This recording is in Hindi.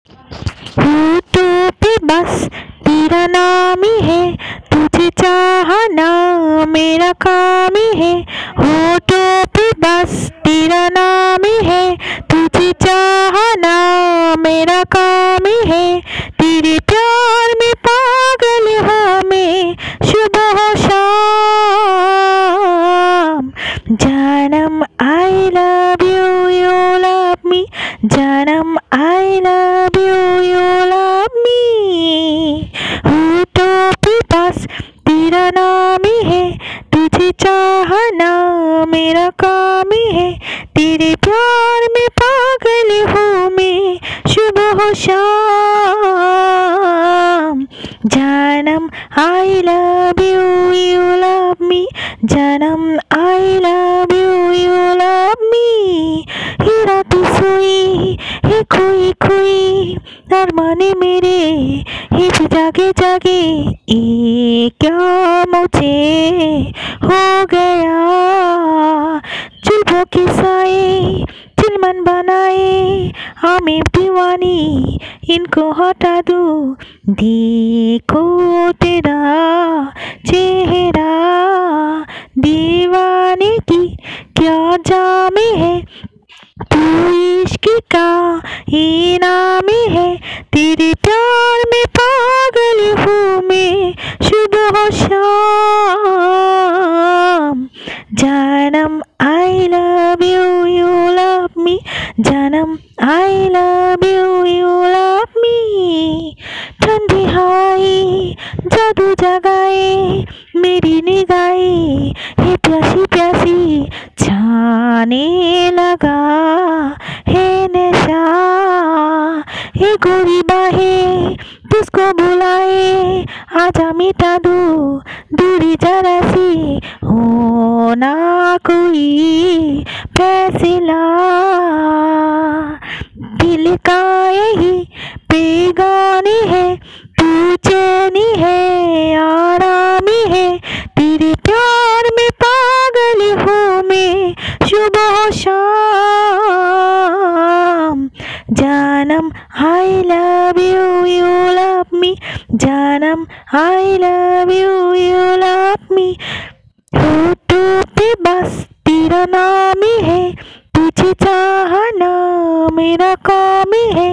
होठों पे बस तेरा नाम ही है, तुझे चाहना मेरा काम ही है। होठों पे बस तेरा नाम ही है, तुझे चाहना मेरा काम ही है। तेरे प्यार में पागल हूँ मैं सुबह हो शाम। जानम I love you, you love me. जानम I love you, you love me. होठों पे बस तेरा नाम ही है, तुझे चाहना मेरा काम ही है। तेरे प्यार में पागल हूँ मैं सुबह हो शाम। जानम I love you, you love me. जानम I love you, you love me. ये रातें सोई, ये खोई खोई अरमाने मेरे, ये भी जागे जागे ये क्या मुझे हो गया। जुल्फों के साए चिलमन बनाए, हमें दीवानी इनको हटा दो। देखो तेरा चेहरा, दीवाने की क्या जामे है। तू इश्क का इनाम है, तेरे प्यार में पागल हूँ मैं सुबह हो शाम। जानम I love you, you love me. जानम I love you, you love me. ठंडी हवाएं जादू जगाए मेरी निगाहें, ये प्यासी प्यासी छाने लगा है नशा। ये गोरी बाहें तुझको बुलाए, आजा मिटा दो दूरी जरा सी, हो ना कोई फैसला। दिल का यही बेगानी है, तू चैनी है आरामी है। तेरे प्यार में पागल हूँ मैं सुबह हो शाम। जानम I love you, you love me. जानम I love you, you love me. होठों पे बस तेरा नाम ही है, तुझे चाहना मेरा काम ही है।